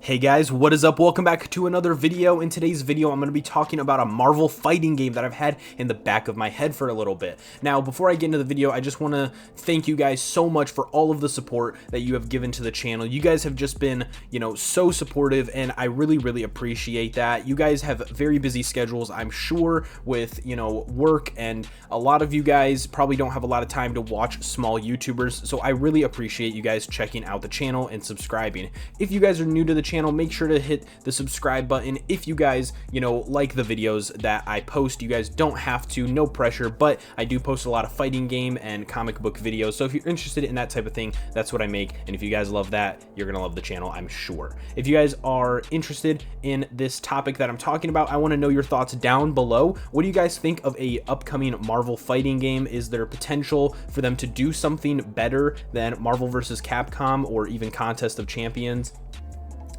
Hey guys, what is up? Welcome back to another video. In today's video, I'm going to be talking about a Marvel fighting game that I've had in the back of my head for a little bit. Now, before I get into the video, I just want to thank you guys so much for all of the support that you have given to the channel. You guys have just been, so supportive, and I really appreciate that. You guys have very busy schedules, I'm sure, with, work, and a lot of you guys probably don't have a lot of time to watch small YouTubers, so I really appreciate you guys checking out the channel and subscribing. If you guys are new to the channel, make sure to hit the subscribe button. If you guys like the videos that I post, you guys don't have to, no pressure, but I do post a lot of fighting game and comic book videos, so if you're interested in that type of thing, that's what I make. And if you guys love that, you're gonna love the channel, I'm sure. If you guys are interested in this topic that I'm talking about, I want to know your thoughts down below. What do you guys think of a upcoming Marvel fighting game? Is there potential for them to do something better than Marvel vs. Capcom or even Contest of Champions?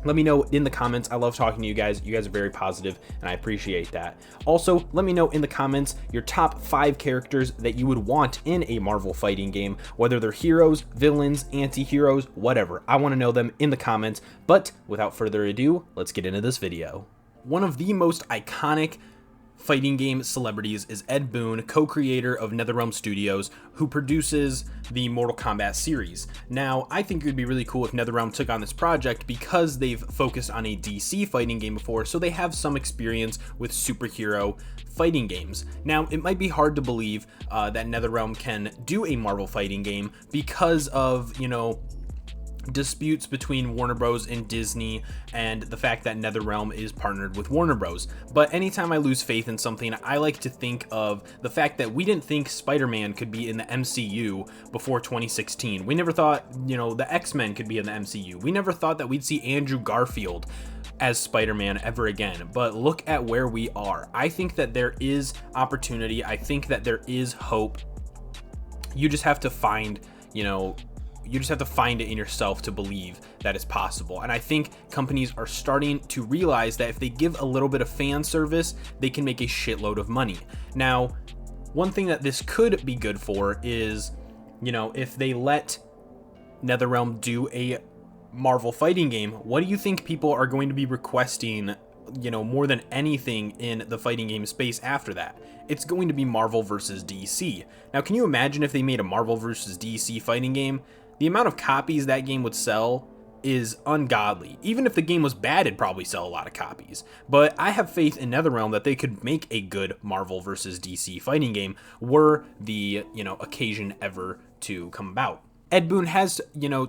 Let me know in the comments. I love talking to you guys. You guys are very positive, and I appreciate that. Also, let me know in the comments your top 5 characters that you would want in a Marvel fighting game, whether they're heroes, villains, anti-heroes, whatever. I want to know them in the comments, but without further ado, let's get into this video. One of the most iconic fighting game celebrities is Ed Boon, co-creator of NetherRealm Studios, who produces the Mortal Kombat series. Now, I think it would be really cool if NetherRealm took on this project because they've focused on a DC fighting game before, so they have some experience with superhero fighting games. Now, it might be hard to believe that NetherRealm can do a Marvel fighting game because of, disputes between Warner Bros. And Disney, and the fact that NetherRealm is partnered with Warner Bros. But anytime I lose faith in something, I like to think of the fact that we didn't think Spider-Man could be in the MCU before 2016. We never thought, the X-Men could be in the MCU. We never thought that we'd see Andrew Garfield as Spider-Man ever again. But look at where we are. I think that there is opportunity. I think that there is hope. You just have to find, you just have to find it in yourself to believe that it's possible. And I think companies are starting to realize that if they give a little bit of fan service, they can make a shitload of money. Now, one thing that this could be good for is, if they let NetherRealm do a Marvel fighting game, what do you think people are going to be requesting, more than anything in the fighting game space after that? It's going to be Marvel versus DC. Now, can you imagine if they made a Marvel versus DC fighting game? The amount of copies that game would sell is ungodly. Even if the game was bad, it'd probably sell a lot of copies. But I have faith in NetherRealm that they could make a good Marvel versus DC fighting game were the, occasion ever to come about. Ed Boon has,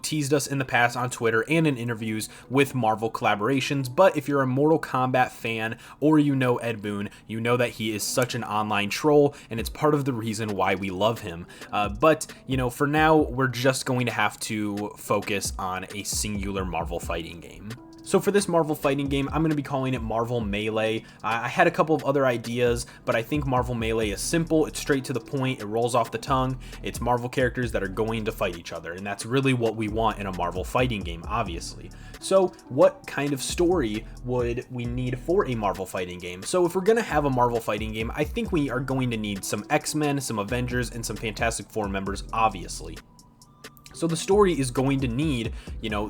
teased us in the past on Twitter and in interviews with Marvel collaborations, but if you're a Mortal Kombat fan or Ed Boon, you know that he is such an online troll, and it's part of the reason why we love him. But for now, we're just going to have to focus on a singular Marvel fighting game. So for this Marvel fighting game, I'm going to be calling it Marvel Melee. I had a couple of other ideas, but I think Marvel Melee is simple, it's straight to the point, it rolls off the tongue, it's Marvel characters that are going to fight each other, and that's really what we want in a Marvel fighting game, obviously. So what kind of story would we need for a Marvel fighting game? So if we're going to have a Marvel fighting game, I think we are going to need some X-Men, some Avengers, and some Fantastic Four members, obviously. So the story is going to need,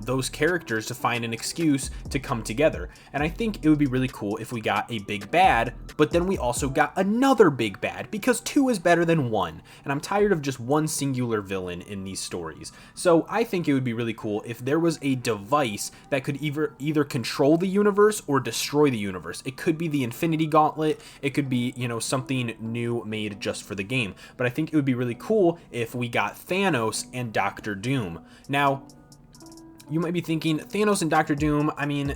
those characters to find an excuse to come together. And I think it would be really cool if we got a big bad, but then we also got another big bad, because 2 is better than 1. And I'm tired of just one singular villain in these stories. So I think it would be really cool if there was a device that could either control the universe or destroy the universe. It could be the Infinity Gauntlet. It could be, something new made just for the game. But I think it would be really cool if we got Thanos and Dr. Doom. Now, you might be thinking, Thanos and Dr. Doom,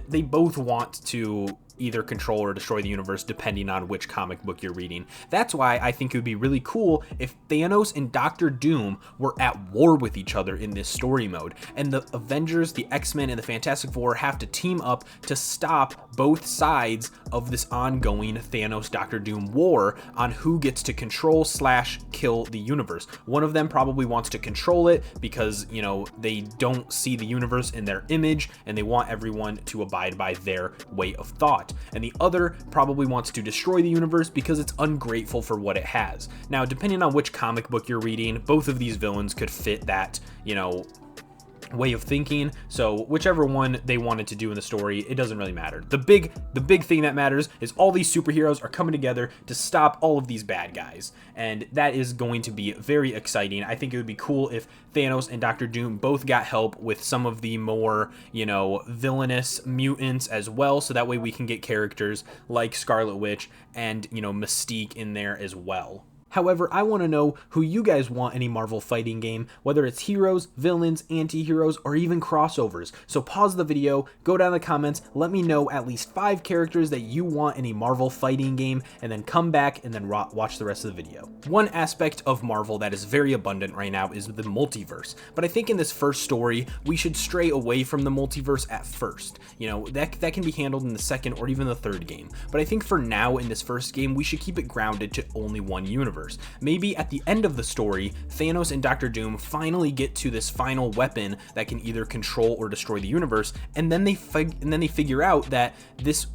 they both want to either control or destroy the universe depending on which comic book you're reading. That's why I think it would be really cool if Thanos and Dr. Doom were at war with each other in this story mode, and the Avengers, the X-Men, and the Fantastic Four have to team up to stop both sides of this ongoing Thanos-Dr. Doom war on who gets to control / kill the universe. One of them probably wants to control it because, they don't see the universe in their image and they want everyone to abide by their way of thought. And the other probably wants to destroy the universe because it's ungrateful for what it has. Now, depending on which comic book you're reading, both of these villains could fit that, way of thinking. So whichever one they wanted to do in the story, it doesn't really matter. The big thing that matters is all these superheroes are coming together to stop all of these bad guys, and that is going to be very exciting. I think it would be cool if Thanos and Doctor Doom both got help with some of the more, villainous mutants as well, so that way we can get characters like Scarlet Witch and, Mystique in there as well. However, I want to know who you guys want any Marvel fighting game, whether it's heroes, villains, anti-heroes, or even crossovers. So pause the video, go down in the comments, let me know at least 5 characters that you want in a Marvel fighting game, and then come back and then watch the rest of the video. One aspect of Marvel that is very abundant right now is the multiverse, but I think in this first story, we should stray away from the multiverse at first. That can be handled in the second or even the third game, but I think for now in this first game, we should keep it grounded to only one universe. Maybe at the end of the story, Thanos and Doctor Doom finally get to this final weapon that can either control or destroy the universe, and then they figure out that this,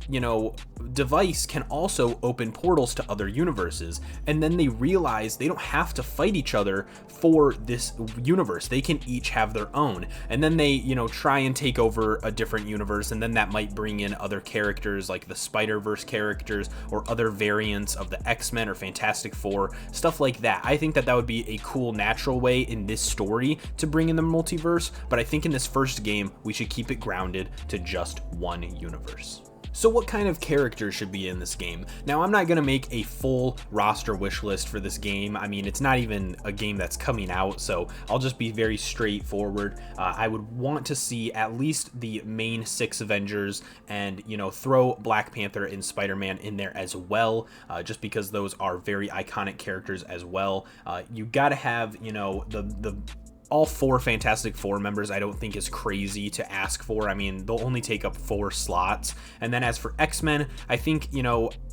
device can also open portals to other universes, and then they realize they don't have to fight each other for this universe. They can each have their own, and then they, try and take over a different universe, and then that might bring in other characters like the Spider-Verse characters or other variants of the X-Men or Fantastic Four, stuff like that. I think that would be a cool natural way in this story to bring in the multiverse, but I think in this first game we should keep it grounded to just one universe. So what kind of characters should be in this game? Now, I'm not going to make a full roster wish list for this game. I mean, it's not even a game that's coming out, so I'll just be very straightforward. I would want to see at least the main 6 Avengers and, throw Black Panther and Spider-Man in there as well, just because those are very iconic characters as well. You got to have, the all 4 Fantastic Four members I don't think is crazy to ask for. I mean, they'll only take up 4 slots. And then as for X-Men, I think,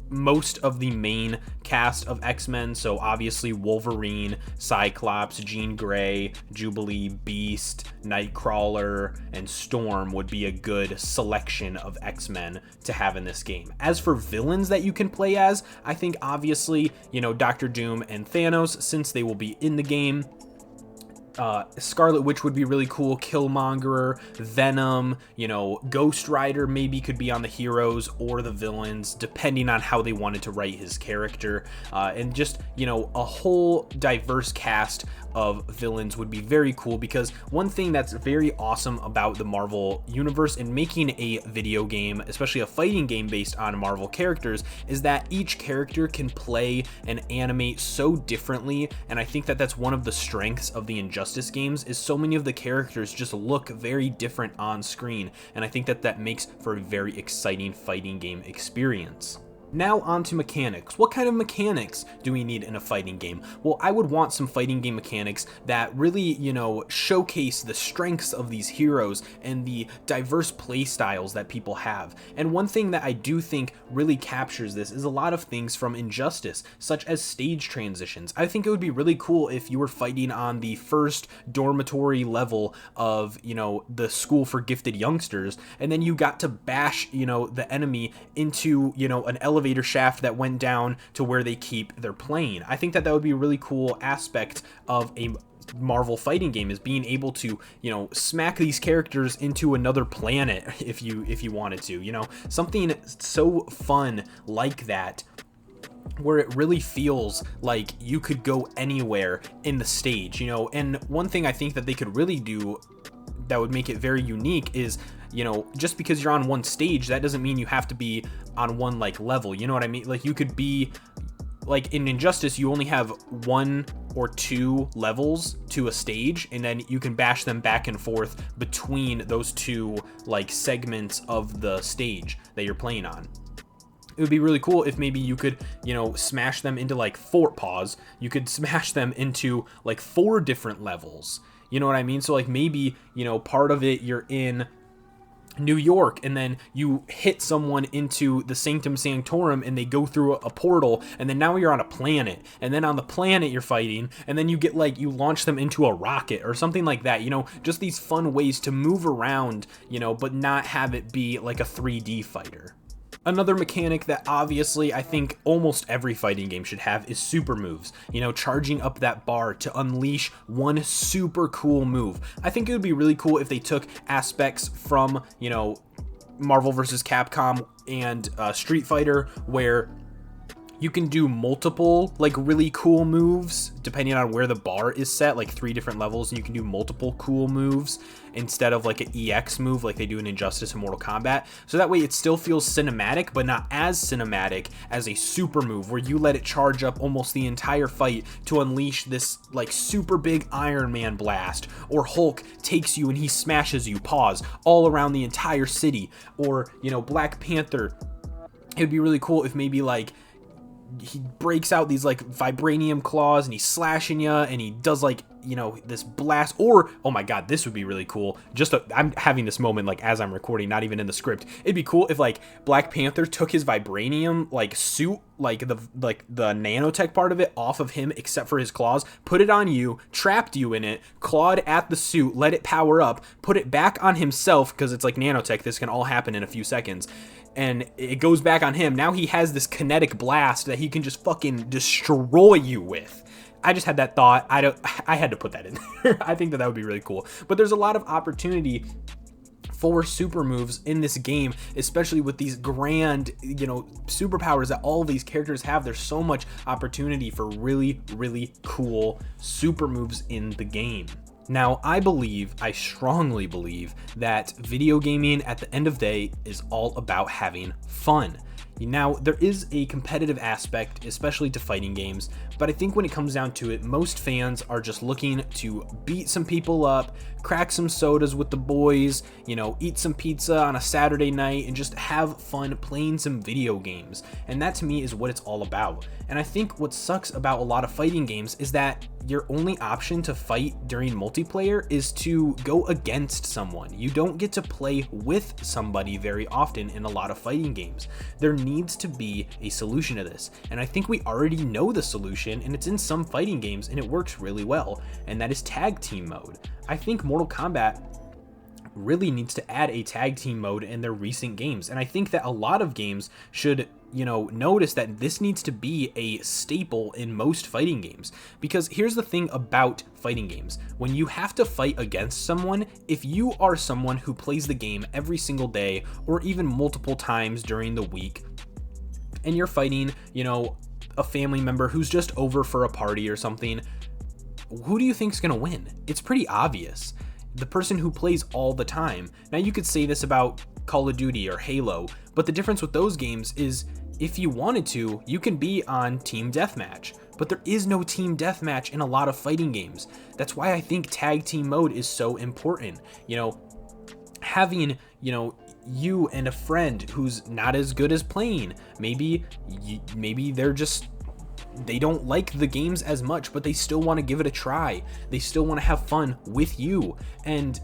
most of the main cast of X-Men, so obviously Wolverine, Cyclops, Jean Grey, Jubilee, Beast, Nightcrawler, and Storm would be a good selection of X-Men to have in this game. As for villains that you can play as, I think obviously, Doctor Doom and Thanos, since they will be in the game. Scarlet Witch would be really cool, Killmonger, Venom, Ghost Rider maybe could be on the heroes or the villains, depending on how they wanted to write his character, and just, a whole diverse cast of villains would be very cool, because one thing that's very awesome about the Marvel universe and making a video game, especially a fighting game based on Marvel characters, is that each character can play and animate so differently, and I think that that's one of the strengths of the Injustice games, is so many of the characters just look very different on screen, and I think that that makes for a very exciting fighting game experience. Now on to mechanics. What kind of mechanics do we need in a fighting game? Well, I would want some fighting game mechanics that really, showcase the strengths of these heroes and the diverse play styles that people have. And one thing that I do think really captures this is a lot of things from Injustice, such as stage transitions. I think it would be really cool if you were fighting on the first dormitory level of, the school for gifted youngsters, and then you got to bash, the enemy into, an elevator shaft that went down to where they keep their plane. I think that that would be a really cool aspect of a Marvel fighting game, is being able to, smack these characters into another planet if you wanted to, something so fun like that, where it really feels like you could go anywhere in the stage, and one thing I think that they could really do that would make it very unique is, just because you're on one stage, that doesn't mean you have to be on one level, you know what I mean? Like, you could be like in Injustice, you only have 1 or 2 levels to a stage, and then you can bash them back and forth between those 2 segments of the stage that you're playing on. It would be really cool if maybe you could, smash them into you could smash them into 4 different levels. You know what I mean? So maybe, part of it you're in New York, and then you hit someone into the Sanctum Sanctorum and they go through a portal, and then now you're on a planet, and then on the planet you're fighting, and then you get you launch them into a rocket or something like that, just these fun ways to move around, but not have it be like a 3D fighter. Another mechanic that obviously I think almost every fighting game should have is super moves. You know, charging up that bar to unleash one super cool move. I think it would be really cool if they took aspects from, you know, Marvel vs. Capcom and Street Fighter, where you can do multiple like really cool moves depending on where the bar is set, like 3 different levels, and you can do multiple cool moves instead of like an EX move like they do in Injustice and Mortal Kombat. So that way it still feels cinematic, but not as cinematic as a super move where you let it charge up almost the entire fight to unleash this like super big Iron Man blast, or Hulk takes you and he smashes you, pause, all around the entire city. Or, you know, Black Panther, it would be really cool if maybe like he breaks out these like vibranium claws and he's slashing you and he does like, you know, this blast. Or, oh my god, this would be really cool. I'm having this moment like as I'm recording, not even in the script. It'd be cool if like Black Panther took his vibranium like suit, like the nanotech part of it off of him except for his claws, put it on you, trapped you in it, clawed at the suit, let it power up, put it back on himself because it's like nanotech, this can all happen in a few seconds, and it goes back on him. Now he has this kinetic blast that he can just fucking destroy you with. I just had that thought. I had to put that in there. I think that would be really cool. But there's a lot of opportunity for super moves in this game, especially with these grand, you know, superpowers that all of these characters have. There's so much opportunity for really, really cool super moves in the game. Now, I strongly believe that video gaming at the end of the day is all about having fun. Now, there is a competitive aspect, especially to fighting games, but I think when it comes down to it, most fans are just looking to beat some people up, crack some sodas with the boys, you know, eat some pizza on a Saturday night, and just have fun playing some video games. And that to me is what it's all about. And I think what sucks about a lot of fighting games is that your only option to fight during multiplayer is to go against someone. You don't get to play with somebody very often in a lot of fighting games. There needs to be a solution to this, and I think we already know the solution, and it's in some fighting games and it works really well, and that is tag team mode. I think Mortal Kombat really needs to add a tag team mode in their recent games, and I think that a lot of games should, you know, notice that this needs to be a staple in most fighting games. Because here's the thing about fighting games: when you have to fight against someone, if you are someone who plays the game every single day or even multiple times during the week, and you're fighting, you know, a family member who's just over for a party or something, who do you think's gonna win? It's pretty obvious. The person who plays all the time. Now, you could say this about Call of Duty or Halo, but the difference with those games is if you wanted to, you can be on Team Deathmatch, but there is no Team Deathmatch in a lot of fighting games. That's why I think tag team mode is so important. You know, having, you know, you and a friend who's not as good as playing, maybe they don't like the games as much, but they still want to give it a try. They still want to have fun with you. And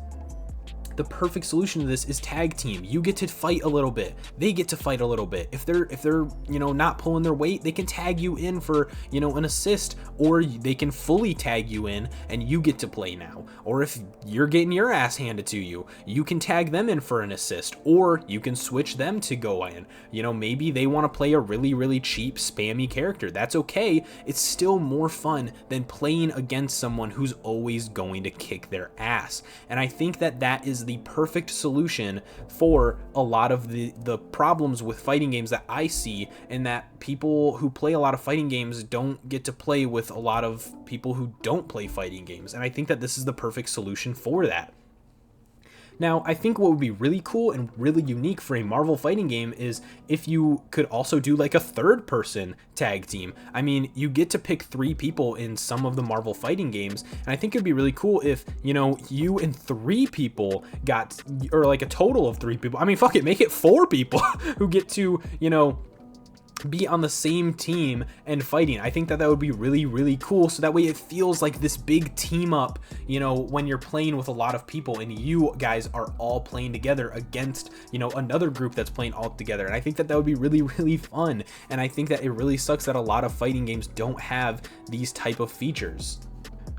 the perfect solution to this is tag team. You get to fight a little bit, they get to fight a little bit. If they're you know, not pulling their weight, they can tag you in for, you know, an assist, or they can fully tag you in and you get to play now. Or if you're getting your ass handed to you, you can tag them in for an assist, or you can switch them to go in. You know, maybe they want to play a really, really cheap spammy character. That's okay. It's still more fun than playing against someone who's always going to kick their ass. And I think that that is the perfect solution for a lot of the problems with fighting games that I see, and that people who play a lot of fighting games don't get to play with a lot of people who don't play fighting games. And I think that this is the perfect solution for that. Now, I think what would be really cool and really unique for a Marvel fighting game is if you could also do like a third-person tag team. I mean, you get to pick 3 people in some of the Marvel fighting games, and I think it'd be really cool if, you know, you and 3 people got, or like a total of 3 people. I mean, fuck it, make it 4 people who get to, you know, be on the same team and fighting. I think that that would be really, really cool, so that way it feels like this big team up, you know, when you're playing with a lot of people and you guys are all playing together against, you know, another group that's playing all together. And I think that that would be really, really fun. And I think that it really sucks that a lot of fighting games don't have these type of features.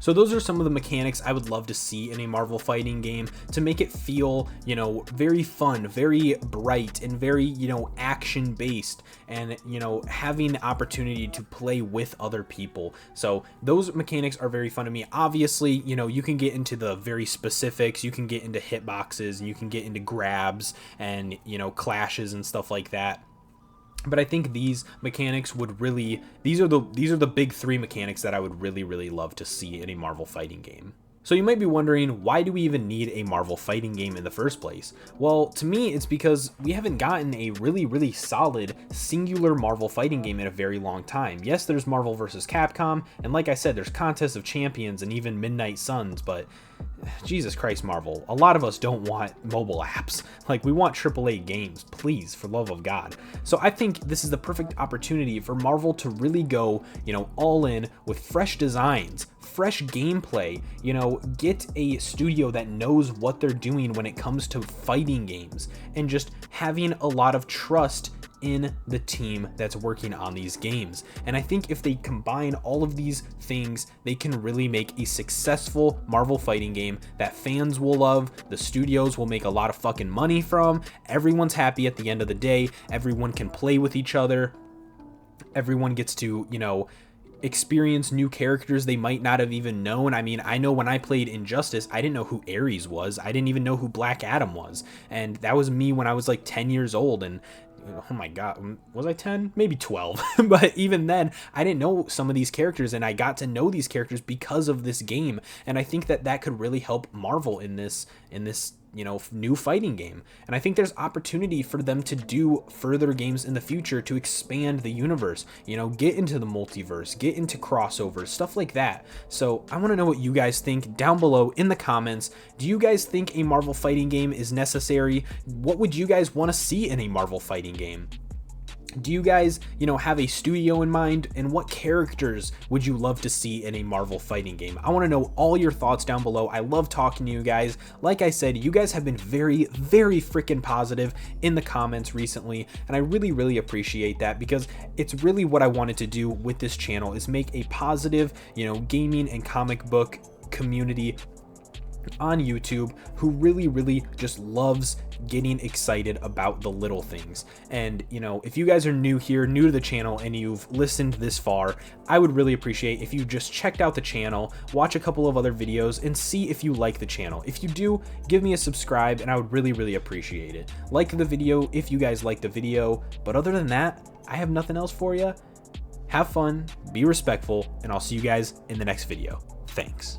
So those are some of the mechanics I would love to see in a Marvel fighting game to make it feel, you know, very fun, very bright, and very, you know, action based, and, you know, having the opportunity to play with other people. So those mechanics are very fun to me. Obviously, you know, you can get into the very specifics, you can get into hitboxes, and you can get into grabs and, you know, clashes and stuff like that. But I think these mechanics would really, these are the big three mechanics that I would really love to see in a Marvel fighting game. So you might be wondering, why do we even need a Marvel fighting game in the first place? Well, to me, it's because we haven't gotten a really solid singular Marvel fighting game in a very long time. Yes, there's Marvel vs. Capcom, and like I said, there's Contest of Champions and even Midnight Suns, but Jesus Christ, Marvel, a lot of us don't want mobile apps. Like, we want AAA games, please, for love of God. So I think this is the perfect opportunity for Marvel to really go, you know, all in with fresh designs, fresh gameplay, you know, get a studio that knows what they're doing when it comes to fighting games, and just having a lot of trust in the team that's working on these games. And I think if they combine all of these things, they can really make a successful Marvel fighting game that fans will love, the studios will make a lot of fucking money from, everyone's happy at the end of the day, everyone can play with each other, everyone gets to, you know, experience new characters they might not have even known. I mean, I know when I played Injustice, I didn't know who Ares was. I didn't even know who Black Adam was. And that was me when I was like 10 years old. And oh my God, was I 10? Maybe 12. But even then, I didn't know some of these characters, and I got to know these characters because of this game. And I think that that could really help Marvel in this, you know, new fighting game. And I think there's opportunity for them to do further games in the future to expand the universe, you know, get into the multiverse, get into crossovers, stuff like that. So I want to know what you guys think down below in the comments. Do you guys think a Marvel fighting game is necessary? What would you guys want to see in a Marvel fighting game? Do you guys, you know, have a studio in mind, and what characters would you love to see in a Marvel fighting game? I want to know all your thoughts down below. I love talking to you guys. Like I said, you guys have been very freaking positive in the comments recently, and I really appreciate that, because it's really what I wanted to do with this channel, is make a positive, you know, gaming and comic book community on YouTube who really just loves getting excited about the little things. And, you know, if you guys are new here, new to the channel, and you've listened this far, I would really appreciate if you just checked out the channel, watch a couple of other videos, and see if you like the channel. If you do, give me a subscribe, and I would really appreciate it. Like the video if you guys like the video, but other than that, I have nothing else for you. Have fun, be respectful, and I'll see you guys in the next video. Thanks.